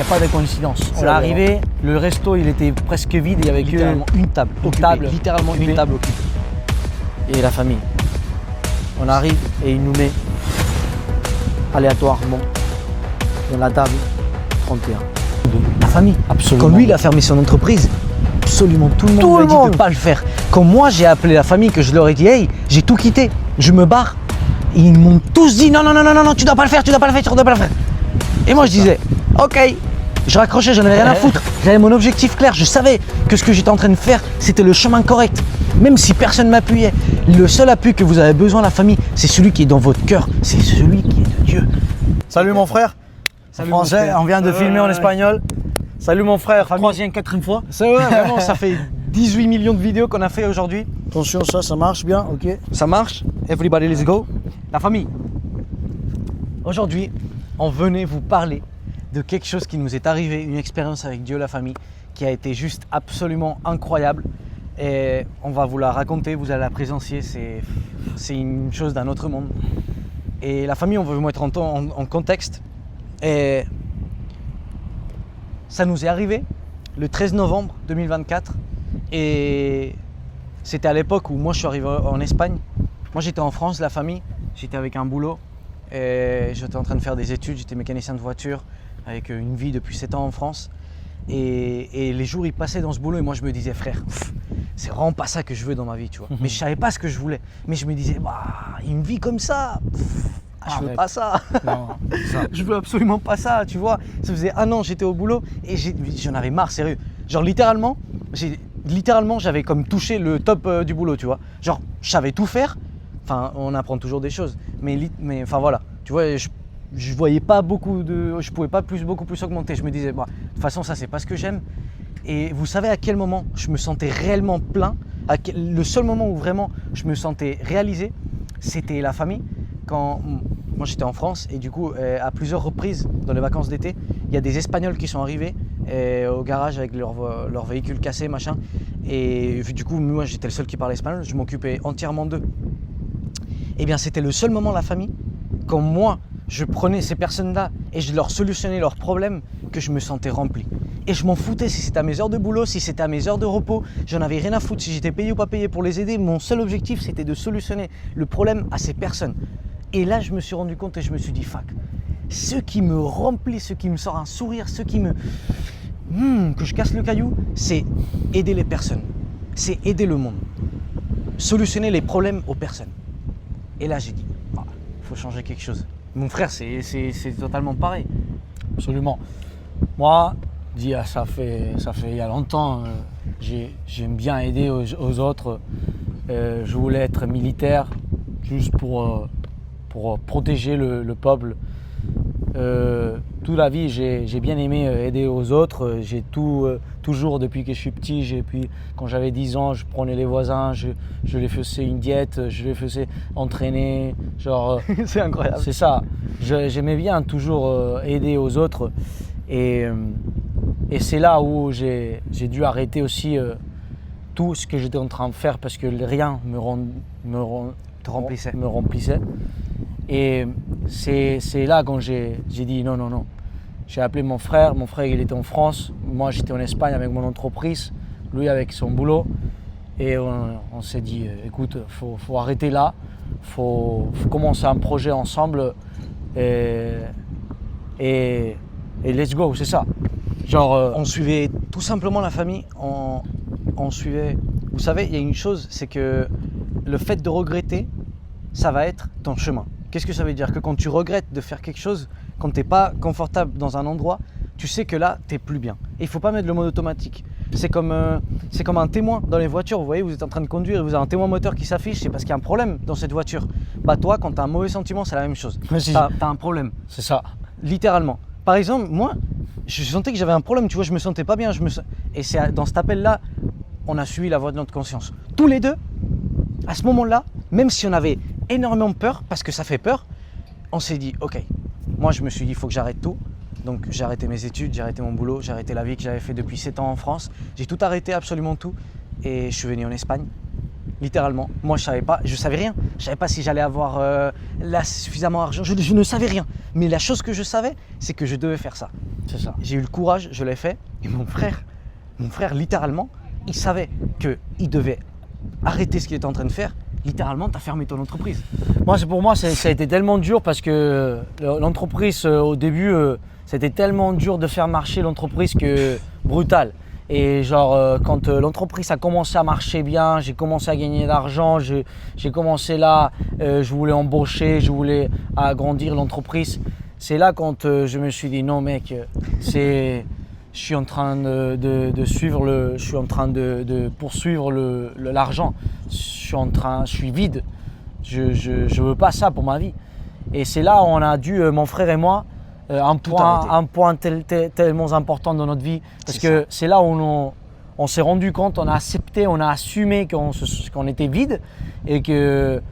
n'y a pas de coïncidence. On est vrai. arrivé, le resto il était presque vide, il y avait Littéralement une table occupée. Littéralement une table occupée. Et la famille. On arrive et il nous met aléatoirement dans la table 31. La famille. Absolument. Quand lui, il a fermé son entreprise, absolument tout le monde lui a dit de ne pas le faire. Quand moi, j'ai appelé la famille, que je leur ai dit, hey, j'ai tout quitté, je me barre. Ils m'ont tous dit, non, non, non, non, non, tu dois pas le faire, tu dois pas le faire, tu dois pas le faire. Et moi, je disais, ok. Je raccrochais, j'en avais rien à foutre. J'avais mon objectif clair, je savais que ce que j'étais en train de faire, c'était le chemin correct. Même si personne ne m'appuyait, le seul appui que vous avez besoin, la famille, c'est celui qui est dans votre cœur, c'est celui qui est de Dieu. Salut mon frère. Salut En français, mon frère. on vient de filmer en espagnol. Salut mon frère, Famille. troisième, quatrième fois. C'est vrai, vraiment, ça fait 18 millions de vidéos qu'on a fait aujourd'hui. Attention, ça marche bien, ok. Ça marche. Everybody, let's go. La famille. Aujourd'hui, on venait vous parler de quelque chose qui nous est arrivé, une expérience avec Dieu, la famille, qui a été juste absolument incroyable. Et on va vous la raconter, vous allez la présencier, c'est une chose d'un autre monde. Et la famille, on veut vous mettre en contexte. Et ça nous est arrivé le 13 novembre 2024. Et c'était à l'époque où moi je suis arrivé en Espagne. Moi j'étais en France, la famille, j'étais avec un boulot. Et j'étais en train de faire des études, j'étais mécanicien de voiture avec une vie depuis 7 ans en France. Et les jours ils passaient dans ce boulot et moi je me disais frère, c'est vraiment pas ça que je veux dans ma vie, tu vois. Mais je savais pas ce que je voulais. Mais je me disais, bah, une vie comme ça, je veux pas ça. Non, ça. Je veux absolument pas ça, tu vois. Ça faisait un an j'étais au boulot et j'en avais marre, sérieux. Genre littéralement, j'avais comme touché le top du boulot, tu vois. Genre je savais tout faire. Enfin, on apprend toujours des choses, mais enfin voilà, tu vois, je voyais pas je pouvais pas beaucoup plus augmenter. Je me disais, bah, de toute façon, ça c'est pas ce que j'aime. Et vous savez à quel moment je me sentais réellement plein, le seul moment où vraiment je me sentais réalisé, c'était la famille. Quand moi j'étais en France et du coup, à plusieurs reprises dans les vacances d'été, il y a des Espagnols qui sont arrivés au garage avec leur véhicule cassé, machin. Et du coup, moi j'étais le seul qui parlait espagnol, je m'occupais entièrement d'eux. Eh bien, c'était le seul moment, la famille, quand moi, je prenais ces personnes-là et je leur solutionnais leurs problèmes, que je me sentais rempli. Et je m'en foutais si c'était à mes heures de boulot, si c'était à mes heures de repos, j'en avais rien à foutre, si j'étais payé ou pas payé pour les aider. Mon seul objectif, c'était de solutionner le problème à ces personnes. Et là, je me suis rendu compte et je me suis dit, fuck, ce qui me remplit, ce qui me sort un sourire, ce qui me... que je casse le caillou, c'est aider les personnes, c'est aider le monde, solutionner les problèmes aux personnes. Et là, j'ai dit, il faut changer quelque chose. Mon frère, c'est totalement pareil. Absolument. Moi, ça fait il y a longtemps, j'aime bien aider aux autres. Je voulais être militaire juste pour protéger le peuple. Toute la vie, j'ai bien aimé aider aux autres. J'ai toujours, depuis que je suis petit, quand j'avais 10 ans, je prenais les voisins, je les faisais une diète, je les faisais entraîner. Genre, C'est incroyable. c'est ça. J'aimais bien toujours aider aux autres. Et c'est là où j'ai dû arrêter aussi tout ce que j'étais en train de faire parce que rien me remplissait. Et c'est là quand j'ai dit non. J'ai appelé mon frère il était en France, moi j'étais en Espagne avec mon entreprise, lui avec son boulot. Et on s'est dit, écoute, faut arrêter là, faut commencer un projet ensemble et let's go, c'est ça. Genre, on suivait tout simplement la famille, on suivait... Vous savez, il y a une chose, c'est que le fait de regretter, ça va être ton chemin. Qu'est-ce que ça veut dire? Que quand tu regrettes de faire quelque chose, quand tu n'es pas confortable dans un endroit, tu sais que là, tu n'es plus bien. Et il ne faut pas mettre le mode automatique. C'est comme un témoin dans les voitures. Vous voyez, vous êtes en train de conduire et vous avez un témoin moteur qui s'affiche, c'est parce qu'il y a un problème dans cette voiture. Bah toi, quand tu as un mauvais sentiment, c'est la même chose. Tu as un problème. c'est ça. Littéralement. Par exemple, moi, je sentais que j'avais un problème, tu vois, je me sentais pas bien. Et c'est dans cet appel-là, on a suivi la voix de notre conscience. Tous les deux, à ce moment-là, même si on avait énormément peur, parce que ça fait peur, on s'est dit, ok, moi je me suis dit, il faut que j'arrête tout. Donc j'ai arrêté mes études, j'ai arrêté mon boulot, j'ai arrêté la vie que j'avais fait depuis 7 ans en France. J'ai tout arrêté, absolument tout. Et je suis venu en Espagne, littéralement. Moi je savais rien. Je savais pas si j'allais avoir là suffisamment d'argent, je ne savais rien. Mais la chose que je savais, c'est que je devais faire ça. C'est ça. J'ai eu le courage, je l'ai fait. Et mon frère, littéralement, il savait qu'il devait arrêter ce qu'il était en train de faire. Littéralement, tu as fermé ton entreprise. Pour moi, ça a été tellement dur parce que l'entreprise, au début, c'était tellement dur de faire marcher l'entreprise que brutal. Et genre, quand l'entreprise a commencé à marcher bien, j'ai commencé à gagner de l'argent, j'ai commencé là, je voulais embaucher, je voulais agrandir l'entreprise. C'est là quand je me suis dit non mec, je suis en train de suivre je suis en train de poursuivre l'argent. Je suis vide. Je veux pas ça pour ma vie. Et c'est là où on a dû, mon frère et moi, un point tellement important dans notre vie. Parce que c'est là où on s'est rendu compte, on a accepté, on a assumé qu'on était vide et que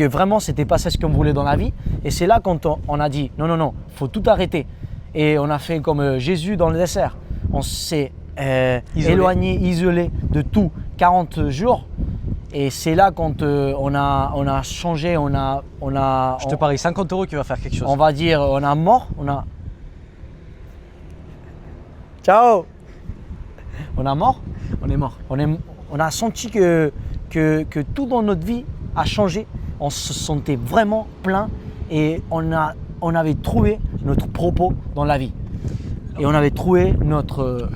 vraiment c'était pas ça ce qu'on voulait dans la vie. Et c'est là quand on a dit non, faut tout arrêter. Et on a fait comme Jésus dans le désert. On s'est éloigné, isolé de tout 40 jours. Et c'est là quand on a changé, Je te parie 50 € qu'il va faire quelque chose. On va dire, on a mort, Ciao. On a mort. On est mort. On a senti que tout dans notre vie a changé. On se sentait vraiment plein et on avait trouvé notre propos dans la vie. Et on avait trouvé notre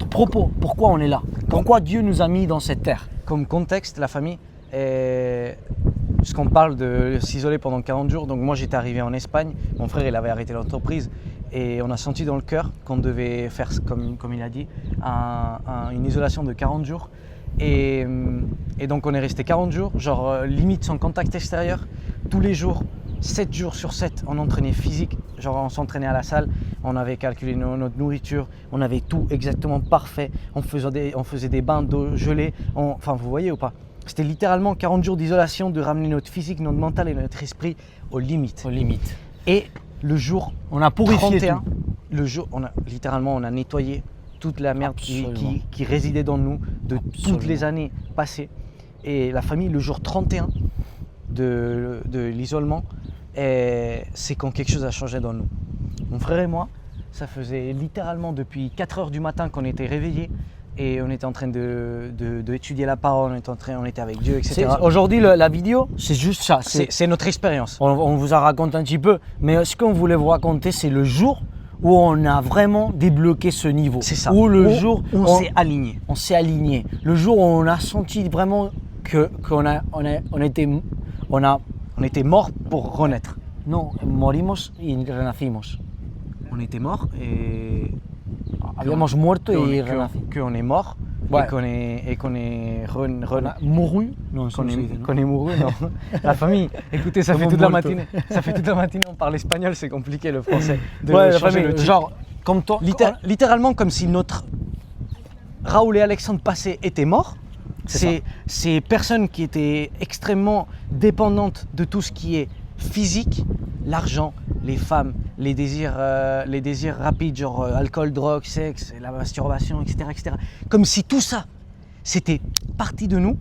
propos. Pourquoi on est là? Pourquoi Dieu nous a mis dans cette terre? Comme contexte, la famille, puisqu'on parle de s'isoler pendant 40 jours, donc moi j'étais arrivé en Espagne, mon frère il avait arrêté l'entreprise et on a senti dans le cœur qu'on devait faire, comme il a dit, une isolation de 40 jours. Et donc on est resté 40 jours, genre limite sans contact extérieur, tous les jours, 7 jours sur 7, on entraînait physique, genre on s'entraînait à la salle, on avait calculé notre nourriture, on avait tout exactement parfait, on faisait des bains d'eau gelée, enfin vous voyez ou pas? C'était littéralement 40 jours d'isolation, de ramener notre physique, notre mental et notre esprit aux limites. Et le jour on a purifié 31, tout. Le jour, on a nettoyé toute la merde qui résidait dans nous de toutes les années passées. Et la famille, le jour 31 de l'isolement, c'est quand quelque chose a changé dans nous. Mon frère et moi, ça faisait littéralement depuis 4 h du matin qu'on était réveillés et on était en train d'étudier la parole, on était avec Dieu, etc. Aujourd'hui, la vidéo, c'est juste ça. C'est notre expérience. On vous a raconté un petit peu, mais ce qu'on voulait vous raconter, c'est le jour où on a vraiment débloqué ce niveau. C'est ça. Où le jour où on s'est aligné. On s'est aligné. Le jour où on a senti vraiment qu'on était mort pour renaître. Non, morimos y renacimos. On était mort et habíamos muerto y renacimos. Qu'on est mort ouais. et qu'on est mouru. Non, qu'on est mouru, non. La famille, écoutez, ça fait toute la matinée. On parle espagnol, c'est compliqué le français. Ouais, la famille, genre comme toi. Littéralement comme si notre Raoul et Alexandre passé étaient morts. Ces personnes qui étaient extrêmement dépendantes de tout ce qui est physique, l'argent, les femmes, les désirs rapides, genre alcool, drogue, sexe, la masturbation, etc. Comme si tout ça, c'était parti de nous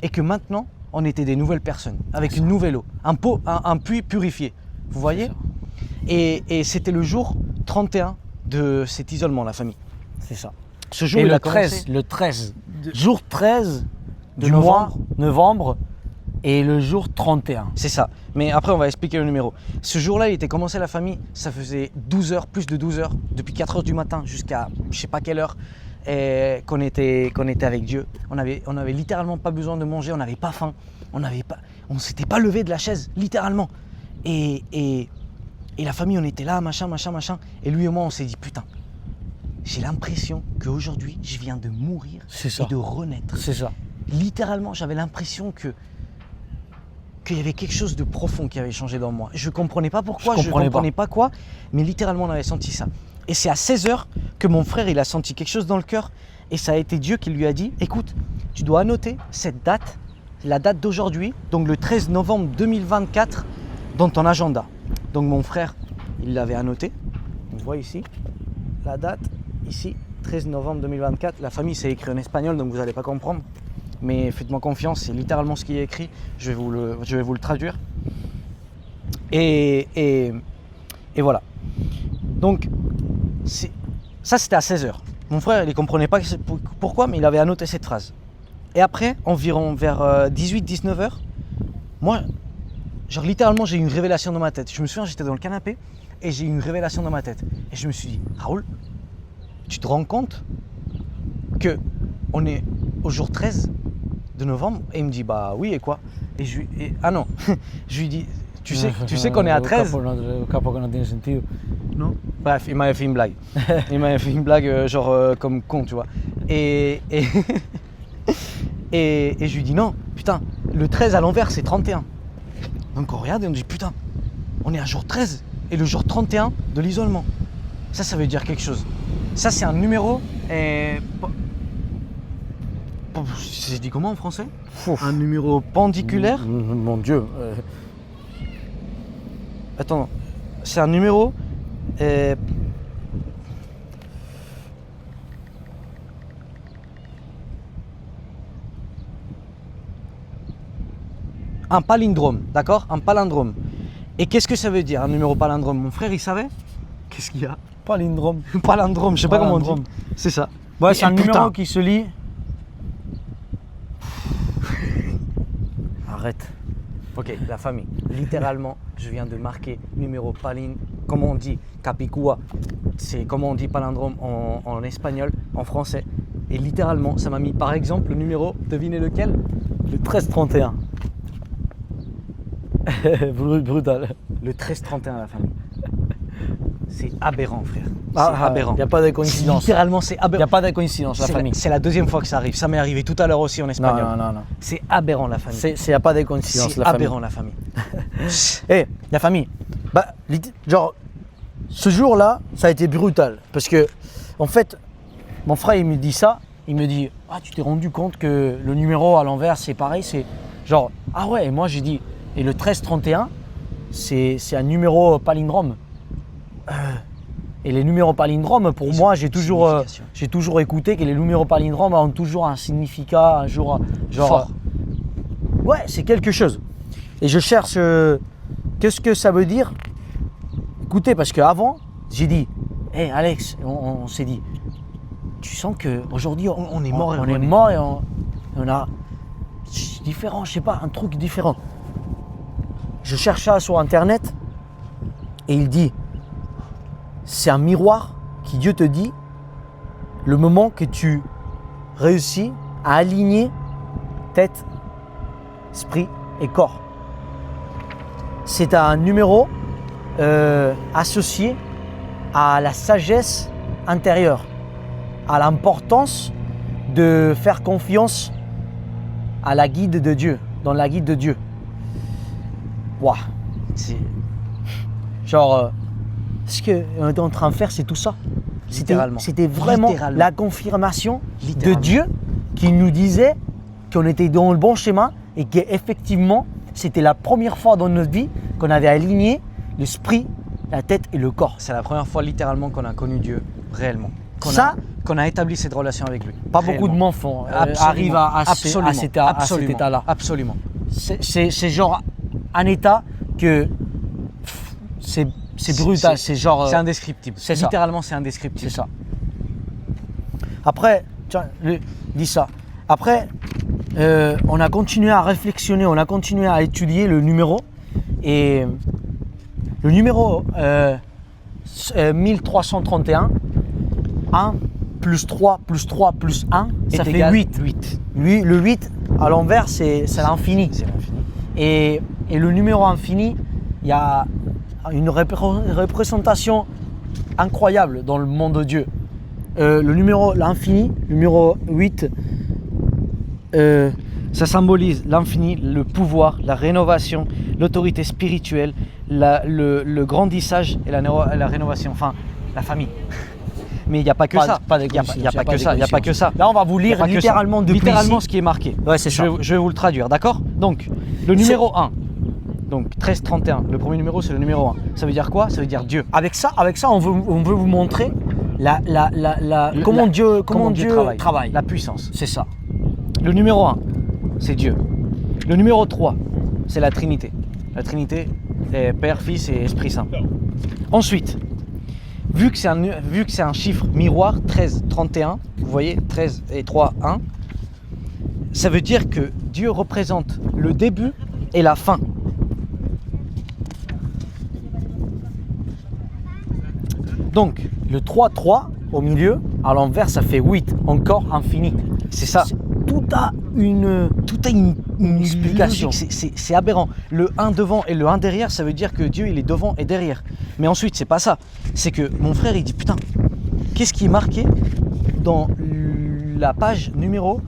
et que maintenant, on était des nouvelles personnes, avec une nouvelle eau, un puits purifié. Vous voyez? Et c'était le jour 31 de cet isolement, la famille. C'est ça. Ce jour, et le 13, jour 13 du mois novembre et le jour 31. C'est ça. Mais après, on va expliquer le numéro. Ce jour-là, il était commencé la famille. Ça faisait 12 heures, plus de 12 heures, depuis 4 heures du matin jusqu'à je sais pas quelle heure, qu'on était avec Dieu. On avait littéralement pas besoin de manger, on n'avait pas faim. On s'était pas levé de la chaise, littéralement. Et la famille, on était là, machin. Et lui et moi, on s'est dit, putain, j'ai l'impression qu'aujourd'hui, je viens de mourir et de renaître. C'est ça. Littéralement, j'avais l'impression qu'il y avait quelque chose de profond qui avait changé dans moi. Je ne comprenais pas pourquoi, je ne comprenais pas quoi, mais littéralement, on avait senti ça. Et c'est à 16 h que mon frère, il a senti quelque chose dans le cœur et ça a été Dieu qui lui a dit, écoute, tu dois annoter cette date, la date d'aujourd'hui, donc le 13 novembre 2024, dans ton agenda. Donc mon frère, il l'avait annoté. On voit ici la date, ici, 13 novembre 2024. La famille, c'est écrit en espagnol, donc vous n'allez pas comprendre. Mais faites-moi confiance, c'est littéralement ce qui est écrit. Je vais vous le traduire. Et voilà. Donc, ça c'était à 16h. Mon frère, il ne comprenait pas pourquoi, mais il avait annoté cette phrase. Et après, environ vers 18-19h, moi, genre littéralement, j'ai eu une révélation dans ma tête. Je me souviens, j'étais dans le canapé et j'ai eu une révélation dans ma tête. Et je me suis dit, Raoul, tu te rends compte qu'on est au jour 13 de novembre? Et il me dit, bah oui, et quoi? Ah non, je lui dis, tu sais qu'on est à 13? Capo che non tiene sentido. Non. Bref, il m'avait fait une blague. Il m'avait fait une blague comme con, tu vois. Et je lui dis non, putain, le 13 à l'envers c'est 31. Donc on regarde et on dit putain, on est à jour 13 et le jour 31 de l'isolement. Ça veut dire quelque chose. Ça c'est un numéro c'est dit comment en français? Un numéro pendiculaire. Mon Dieu. Attends, c'est un numéro un palindrome, d'accord? Un palindrome. Et qu'est-ce que ça veut dire un numéro palindrome? Mon frère, il savait? Qu'est-ce qu'il y a? Palindrome. Palindrome, je sais pas comment on dit. C'est ça. Ouais, c'est un putain. numéro qui se lit. Arrête. Ok, la famille. Littéralement, je viens de marquer numéro comme on dit capicua, c'est comme on dit palindrome en espagnol, en français. Et littéralement, ça m'a mis par exemple le numéro, devinez lequel? Le 1331. Brutal. Le 1331, la famille. C'est aberrant, frère. C'est aberrant. Il n'y a pas de coïncidence. Littéralement, c'est aberrant. Il n'y a pas de coïncidence, la famille. C'est la deuxième fois que ça arrive. Ça m'est arrivé tout à l'heure aussi en espagnol. Non. C'est aberrant, la famille. Il n'y a pas de coïncidence, la famille. C'est aberrant, la famille. La famille. Bah, genre, ce jour-là, ça a été brutal. Parce que, en fait, mon frère, il me dit ça. Il me dit, ah, tu t'es rendu compte que le numéro à l'envers, c'est pareil. C'est genre, ah ouais. Et moi, j'ai dit, et le 1331, c'est un numéro palindrome. Et les numéros palindromes, pour moi, j'ai toujours écouté que les numéros palindromes ont toujours un significat, genre fort. Ouais, c'est quelque chose. Et je cherche qu'est-ce que ça veut dire. Écoutez, parce qu'avant, j'ai dit, hé Alex, on s'est dit, tu sens qu'aujourd'hui, on est mort. On est mort et on a différent, je sais pas, un truc différent. Je cherche ça sur internet et il dit, c'est un miroir qui Dieu te dit le moment que tu réussis à aligner tête, esprit et corps. C'est un numéro associé à la sagesse intérieure, à l'importance de faire confiance à la guide de Dieu, dans la guide de Dieu. Waouh, c'est genre ce qu'on était en train de faire, c'est tout ça. C'était vraiment la confirmation de Dieu qui nous disait qu'on était dans le bon schéma et qu'effectivement, c'était la première fois dans notre vie qu'on avait aligné l'esprit, la tête et le corps. C'est la première fois littéralement qu'on a connu Dieu réellement. Qu'on a établi cette relation avec lui. Pas beaucoup de enfants arrivent à cet état-là. Absolument. C'est genre un état que c'est brutal, c'est genre… C'est indescriptible. Littéralement, c'est indescriptible. C'est ça. Après, tiens, dis ça. Après, on a continué à réflexionner, on a continué à étudier le numéro. Et le numéro 1331, 1 plus 3 plus 3 plus 1, ça fait 8. Le 8, à l'envers, c'est l'infini. C'est l'infini. Et le numéro infini, il y a une représentation incroyable dans le monde de Dieu. L'infini, le numéro 8, ça symbolise l'infini, le pouvoir, la rénovation, l'autorité spirituelle, le grandissage et la rénovation, enfin la famille. Mais il n'y a pas que ça. Il n'y a pas que ça. Là, on va vous lire littéralement ce qui est marqué. Ouais, c'est ça. Je vais vous le traduire, d'accord? Donc, le numéro 1. Donc 1331, le premier numéro c'est le numéro 1. Ça veut dire quoi? Ça veut dire Dieu. Avec ça on veut vous montrer comment Dieu travaille. La puissance. C'est ça. Le numéro 1, c'est Dieu. Le numéro 3, c'est la Trinité. La Trinité est Père, Fils et Esprit Saint. Ensuite, vu que c'est un chiffre miroir, 13, 31, vous voyez, 13 et 3, 1, ça veut dire que Dieu représente le début et la fin. Donc, le 3-3 au milieu, à l'envers, ça fait 8, encore infini. C'est ça. Tout a une explication. logique, c'est aberrant. Le 1 devant et le 1 derrière, ça veut dire que Dieu il est devant et derrière. Mais ensuite, c'est pas ça. C'est que mon frère il dit putain, qu'est-ce qui est marqué dans la page numéro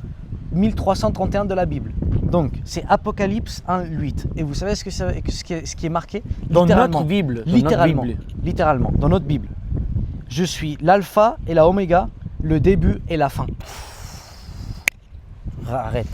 1331 de la Bible? Donc, c'est Apocalypse 1:8. Et vous savez ce qui est marqué Dans littéralement, notre Bible. littéralement, dans notre Bible. Je suis l'alpha et la oméga, le début et la fin. Arrête.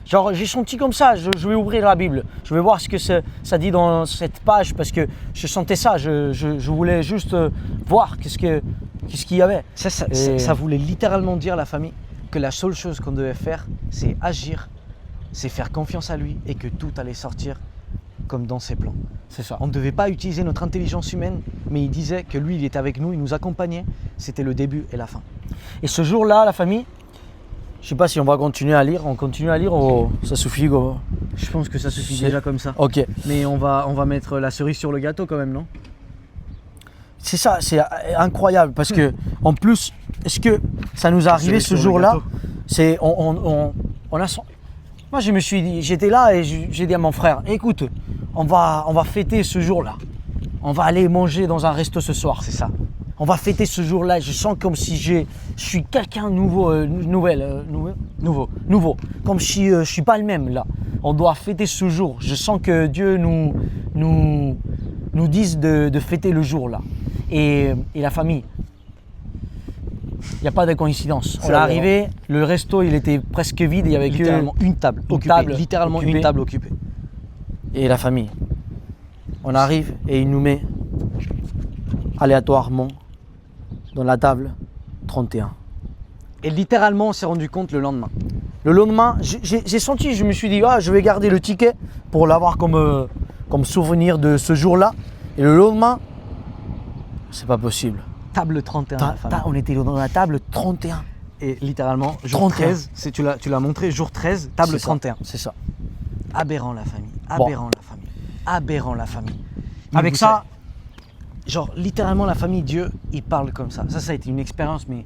Genre, j'ai senti comme ça, je vais ouvrir la Bible. Je vais voir ce que ça dit dans cette page parce que je sentais ça. Je voulais juste voir qu'est-ce qu'il y avait. Ça voulait littéralement dire, la famille, que la seule chose qu'on devait faire, c'est agir, c'est faire confiance à lui et que tout allait sortir comme dans ses plans. C'est ça. On ne devait pas utiliser notre intelligence humaine, mais il disait que lui, il était avec nous, il nous accompagnait. C'était le début et la fin. Et ce jour-là, la famille, je sais pas si on va continuer à lire. On continue à lire ou ça suffit quoi. Je pense que ça suffit déjà comme ça. Ok. Mais on va mettre la cerise sur le gâteau quand même, non? C'est ça, c'est incroyable parce que en plus, est-ce que ça nous est arrivé ce jour-là? C'est on a. Moi, je me suis dit, j'étais là et j'ai dit à mon frère, écoute, on va fêter ce jour-là. On va aller manger dans un resto ce soir. C'est ça. On va fêter ce jour-là. Je sens comme si je suis quelqu'un nouveau. Comme si je suis pas le même là. On doit fêter ce jour. Je sens que Dieu nous dise de fêter le jour là. Et la famille. Il n'y a pas de coïncidence. On est arrivé, le resto il était presque vide, il y avait littéralement une table occupée. Littéralement une table occupée. Et la famille. On arrive et il nous met aléatoirement dans la table 31. Et littéralement on s'est rendu compte le lendemain. Le lendemain, j'ai senti, je me suis dit, je vais garder le ticket pour l'avoir comme souvenir de ce jour-là. Et le lendemain, c'est pas possible. Table 31. On était dans la table 31. Et littéralement, jour 31. 13, tu l'as montré, jour 13, table 31. C'est ça. Aberrant la famille, aberrant la famille, aberrant la famille. Mais avec ça, genre littéralement la famille, Dieu, il parle comme ça. Ça a été une expérience, mais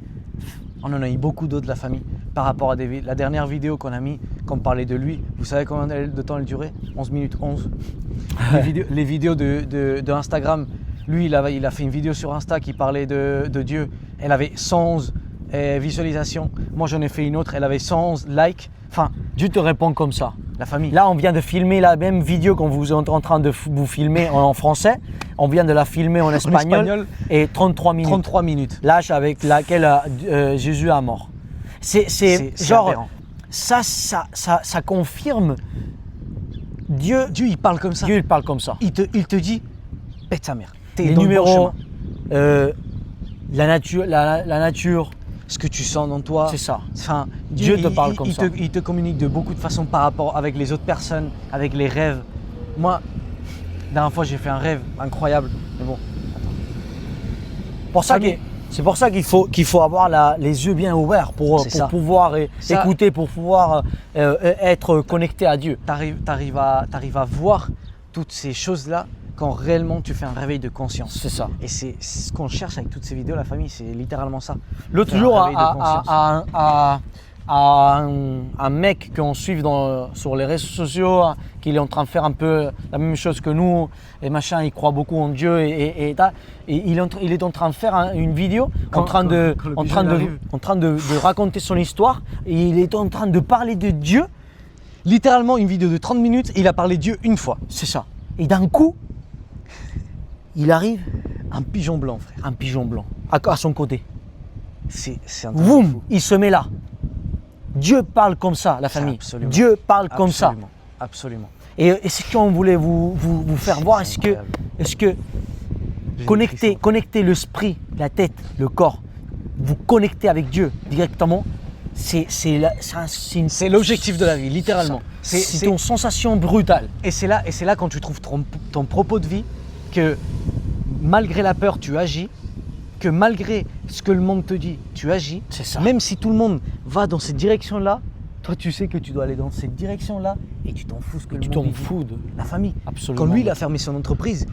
on en a eu beaucoup d'autres, la famille. Par rapport à la dernière vidéo qu'on a mis, qu'on parlait de lui, vous savez combien de temps elle durait? 11 minutes 11. Les vidéos de Instagram, lui il a fait une vidéo sur Insta qui parlait de Dieu. Elle avait 111 visualisations. Moi j'en ai fait une autre, elle avait 111 likes. Enfin, Dieu te répond comme ça. La famille. Là, on vient de filmer la même vidéo qu'on vous est en train de vous filmer en français. On vient de la filmer en espagnol. Et 33 minutes. 33 minutes. L'âge avec laquelle Jésus est mort. C'est genre, aberrant. Ça confirme Dieu, il parle comme ça. Dieu il parle comme ça. Il te dit, pète sa mère. Les numéros, la nature. Ce que tu sens dans toi. C'est ça. Enfin, Dieu te parle comme ça. Il te communique de beaucoup de façons par rapport avec les autres personnes, avec les rêves. Moi, la dernière fois, j'ai fait un rêve incroyable. Mais bon, C'est pour ça qu'il faut avoir les yeux bien ouverts pour pouvoir écouter, pour pouvoir être connecté à Dieu. T'arrives à voir toutes ces choses-là quand réellement tu fais un réveil de conscience. C'est ça. Et c'est ce qu'on cherche avec toutes ces vidéos, la famille, c'est littéralement ça. L'autre jour, un mec qu'on suit sur les réseaux sociaux, qu'il est en train de faire un peu la même chose que nous, et machin, il croit beaucoup en Dieu, et il est en train de faire une vidéo, en train de raconter son histoire, et il est en train de parler de Dieu. Littéralement une vidéo de 30 minutes, il a parlé de Dieu une fois. C'est ça. Et d'un coup, il arrive un pigeon blanc, frère. Un pigeon blanc à son côté. C'est un truc Boum, il se met là. Dieu parle comme ça, la famille. Absolument. Dieu parle comme ça. Absolument. Et c'est ce qu'on voulait vous faire voir. Est-ce que connecter l'esprit, la tête, le corps, vous connecter avec Dieu directement, c'est l'objectif de la vie, littéralement. C'est une sensation brutale. Et c'est là quand tu trouves ton propos de vie que malgré la peur, tu agis que malgré ce que le monde te dit, tu agis. C'est ça. Même si tout le monde va dans cette direction-là, toi tu sais que tu dois aller dans cette direction-là et tu t'en fous ce que le Tu monde t'en dit. fous de. La famille. Absolument. Quand lui, il a fermé son entreprise,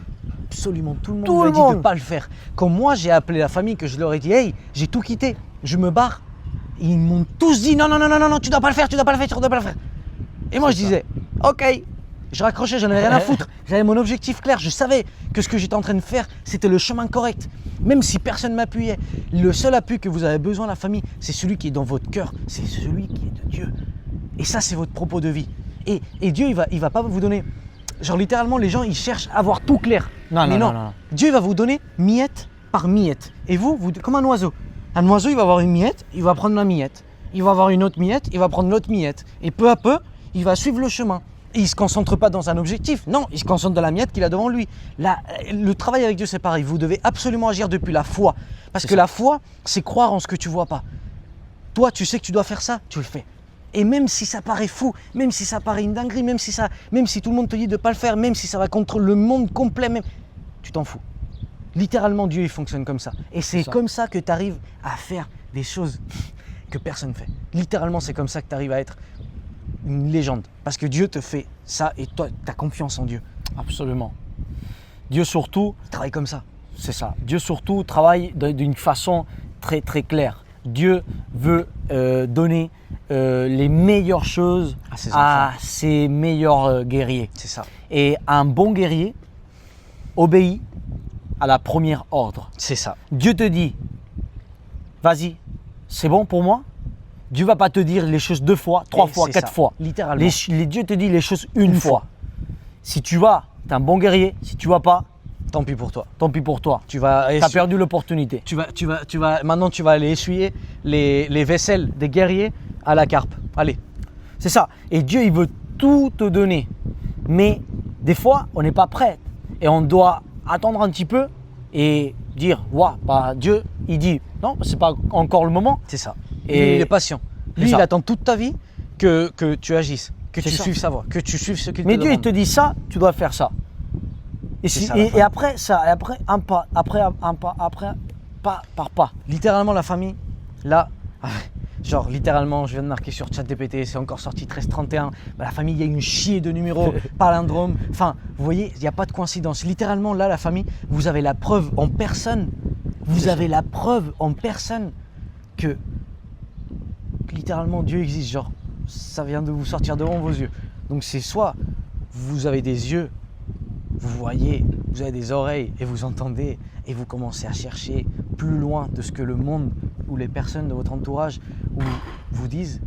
absolument tout le monde Tout lui a le dit de monde. ne pas le faire. Quand moi, j'ai appelé la famille, que je leur ai dit, hey, j'ai tout quitté, je me barre, ils m'ont tous dit, non, non, non, non, non, non, tu dois pas le faire, tu dois pas le faire, tu dois pas le faire. Et moi, je disais, ok. Je raccrochais, j'en avais rien à foutre. J'avais mon objectif clair. Je savais que ce que j'étais en train de faire, c'était le chemin correct. Même si personne ne m'appuyait. Le seul appui que vous avez besoin, la famille, c'est celui qui est dans votre cœur. C'est celui qui est de Dieu. Et ça, c'est votre propos de vie. Et Dieu, il va pas vous donner. Genre, littéralement, les gens, ils cherchent à avoir tout clair. Non, Mais non, non, non. Dieu va vous donner miette par miette. Et vous, comme un oiseau. Un oiseau, il va avoir une miette, il va prendre la miette. Il va avoir une autre miette, il va prendre l'autre miette. Et peu à peu, il va suivre le chemin. Et il ne se concentre pas dans un objectif. Non, il se concentre dans la miette qu'il a devant lui. Là, le travail avec Dieu, c'est pareil. Vous devez absolument agir depuis la foi. Parce que la foi, c'est croire en ce que tu ne vois pas. Toi, tu sais que tu dois faire ça, tu le fais. Et même si ça paraît fou, même si ça paraît une dinguerie, même si tout le monde te dit de ne pas le faire, même si ça va contre le monde complet, même, tu t'en fous. Littéralement, Dieu, il fonctionne comme ça. Et c'est comme ça que tu arrives à faire des choses que personne ne fait. Littéralement, c'est comme ça que tu arrives à être une légende. Parce que Dieu te fait ça et toi, tu as confiance en Dieu. Absolument. Dieu surtout, Il travaille comme ça. c'est ça. Dieu surtout travaille d'une façon très très claire. Dieu veut donner les meilleures choses à ses meilleurs guerriers. C'est ça. Et un bon guerrier obéit à la première ordre. C'est ça. Dieu te dit, vas-y, c'est bon pour moi. Dieu va pas te dire les choses 2 fois, 3 fois, 4 fois. Littéralement. Dieu te dit les choses une fois. Si tu vas, tu es un bon guerrier. Si tu vas pas, Tant pis pour toi. tant pis pour toi. Tu vas Tu as perdu l'opportunité. Maintenant, tu vas aller essuyer les vaisselles des guerriers à la carpe. Allez. C'est ça. Et Dieu, il veut tout te donner. Mais des fois, on n'est pas prêt. Et on doit attendre un petit peu et dire, Dieu, il dit, non, c'est pas encore le moment. C'est ça. Et Et il est patient. Lui, C'est ça. il attend toute ta vie que tu agisses, que C'est tu ça. suives sa voie, que tu suives ce qu'il te Mais Dieu, il demande. te dit ça, tu dois faire ça. Et, C'est si- ça, la et famille. après, ça, et après, un pas, après, un pas, après, pas par pas. Littéralement, la famille, là, genre littéralement, je viens de marquer sur ChatGPT, c'est encore sorti 1331. La famille, il y a une chier de numéros, palindrome. Enfin, vous voyez, il n'y a pas de coïncidence. Littéralement, là, la famille, vous avez la preuve en personne. Vous avez la preuve en personne que littéralement Dieu existe. Genre, ça vient de vous sortir devant vos yeux. Donc, c'est soit vous avez des yeux, vous voyez, vous avez des oreilles et vous entendez et vous commencez à chercher plus loin de ce que le monde ou les personnes de votre entourage vous disent,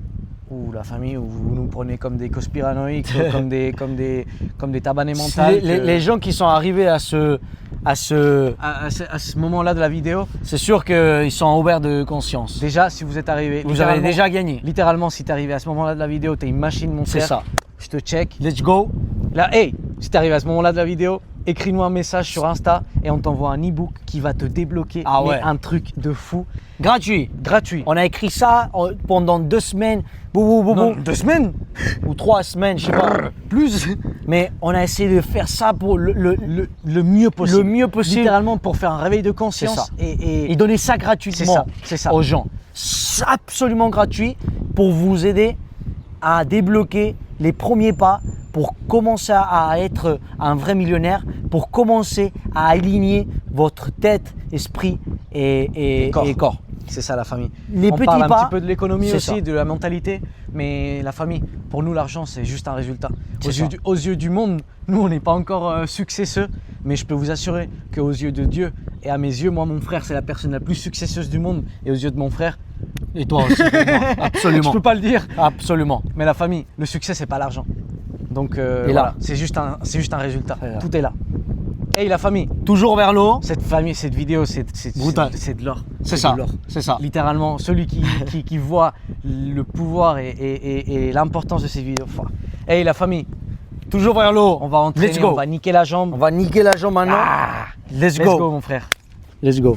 ou la famille, ou vous nous prenez comme des conspiranoïques, comme des tabanés mentales. Les gens qui sont arrivés à ce à ce moment-là de la vidéo, c'est sûr qu'ils sont ouverts de conscience. déjà, si vous êtes arrivé, Vous avez déjà gagné. littéralement, si tu es arrivé à ce moment-là de la vidéo, tu es une machine, mon C'est frère. ça. Je te check. Let's go. Là, hey, si tu arrivé à ce moment-là de la vidéo, écris-nous un message sur Insta et on t'envoie un e-book qui va te débloquer Ah mais ouais. un truc de fou, Gratuit. gratuit. On a écrit ça pendant 2 semaines, Non, 2 semaines, ou 3 semaines, je sais pas. plus, Mais on a essayé de faire ça pour le mieux possible. le mieux possible. Littéralement pour faire un réveil de conscience. C'est ça. Et Et donner ça gratuitement c'est ça. aux gens. C'est absolument gratuit pour vous aider à débloquer les premiers pas pour commencer à être un vrai millionnaire, pour commencer à aligner votre tête, esprit et corps. C'est ça la famille. Les On petits parle un pas, petit peu de l'économie c'est aussi, ça. de la mentalité, mais la famille, pour nous l'argent c'est juste un résultat. C'est ça. Aux yeux du monde, nous on n'est pas encore successeux, mais je peux vous assurer qu'aux yeux de Dieu et à mes yeux, moi mon frère c'est la personne la plus successeuse du monde et aux yeux de mon frère, Et toi aussi, pour moi. je Absolument. peux pas le dire, Absolument. mais la famille, le succès c'est pas l'argent. Donc Et là. voilà, c'est juste un résultat. C'est là. Tout est là. Hey la famille, Toujours vers le haut. cette famille, cette vidéo, c'est Brutal. de l'or. C'est ça. de l'or. C'est ça. Littéralement, celui qui voit le pouvoir et l'importance de cette vidéo. Hey la famille, Toujours vers le haut. on va entraîner, Let's go. on va niquer la jambe. On va niquer la jambe maintenant. Ah, Let's let's go. go mon frère. Let's go.